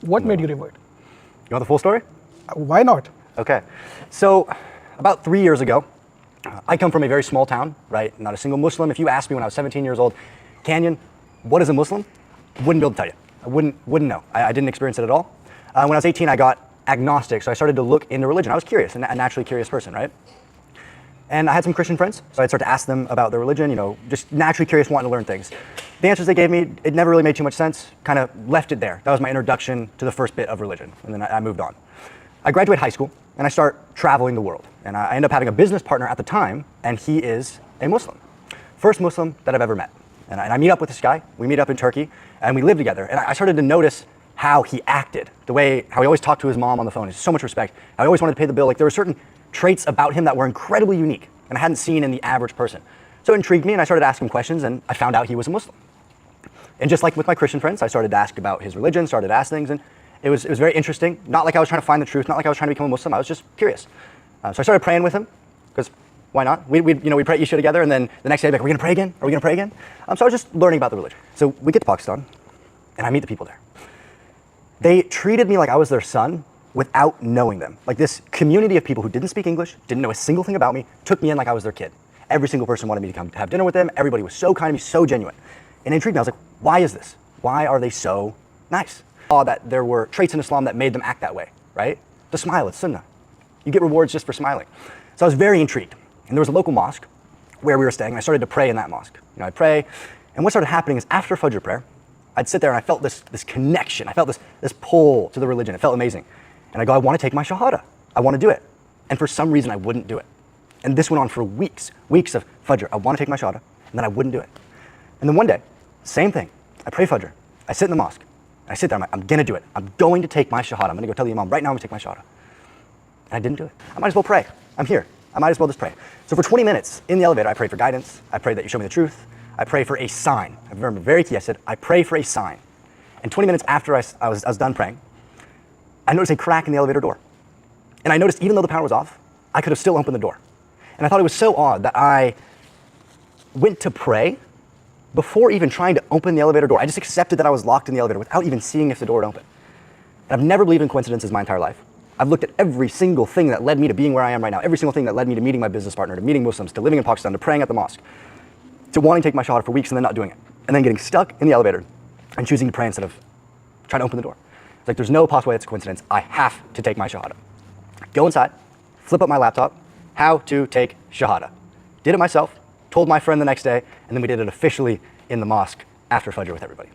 What made you revert? You want the full story? Why not? Okay. So about 3 years ago, I come from a very small town, right? Not a single Muslim. If you asked me when I was 17 years old, Canyon, what is a Muslim? I wouldn't be able to tell you. I wouldn't know. I didn't experience it at all. When I was 18, I got agnostic, so I started to look into religion. I was curious, a naturally curious person, right? And I had some Christian friends, so I'd start to ask them about their religion, just naturally curious, wanting to learn things. The answers they gave me, it never really made too much sense, kind of left it there. That was my introduction to the first bit of religion, and then I moved on. I graduate high school, and I start traveling the world. And I end up having a business partner at the time, and he is a Muslim. First Muslim that I've ever met. And I meet up with this guy, we meet up in Turkey, and we live together. And I started to notice how he acted, how he always talked to his mom on the phone, so much respect. I always wanted to pay the bill. Like, there were certain traits about him that were incredibly unique, and I hadn't seen in the average person. So it intrigued me, and I started asking him questions, and I found out he was a Muslim. And just like with my Christian friends, I started to ask about his religion, started to ask things, and it was very interesting. Not like I was trying to find the truth, not like I was trying to become a Muslim, I was just curious. So I started praying with him, because why not? We'd pray Isha together, and then the next day I'd be like, are we gonna pray again? Are we gonna pray again? So I was just learning about the religion. So we get to Pakistan, and I meet the people there. They treated me like I was their son without knowing them. Like, this community of people who didn't speak English, didn't know a single thing about me, took me in like I was their kid. Every single person wanted me to come have dinner with them. Everybody was so kind to me, so genuine. And it intrigued me. I was like, why is this? Why are they so nice? I saw that there were traits in Islam that made them act that way, right? The smile, it's sunnah. You get rewards just for smiling. So I was very intrigued. And there was a local mosque where we were staying, and I started to pray in that mosque. I'd pray, and what started happening is after Fajr prayer, I'd sit there and I felt this connection. I felt this pull to the religion. It felt amazing. And I go, I want to take my Shahada. I want to do it. And for some reason, I wouldn't do it. And this went on for weeks of Fajr. I want to take my Shahada, and then I wouldn't do it. And then one day, same thing. I pray Fajr. I sit in the mosque. And I sit there, I'm like, I'm going to do it. I'm going to take my Shahada. I'm going to go tell the Imam, right now I'm going to take my Shahada. And I didn't do it. I might as well pray. I'm here. I might as well just pray. So for 20 minutes in the elevator, I prayed for guidance. I prayed that you show me the truth. I pray for a sign. I remember very key. I said, I pray for a sign. And 20 minutes after I was done praying, I noticed a crack in the elevator door. And I noticed even though the power was off, I could have still opened the door. And I thought it was so odd that I went to pray before even trying to open the elevator door. I just accepted that I was locked in the elevator without even seeing if the door would open. And I've never believed in coincidences my entire life. I've looked at every single thing that led me to being where I am right now, every single thing that led me to meeting my business partner, to meeting Muslims, to living in Pakistan, to praying at the mosque, to wanting to take my Shahada for weeks and then not doing it, and then getting stuck in the elevator and choosing to pray instead of trying to open the door. It's like, there's no possible way it's a coincidence. I have to take my Shahada. Go inside, flip up my laptop, how to take Shahada. Did it myself, told my friend the next day, and then we did it officially in the mosque after Fajr with everybody.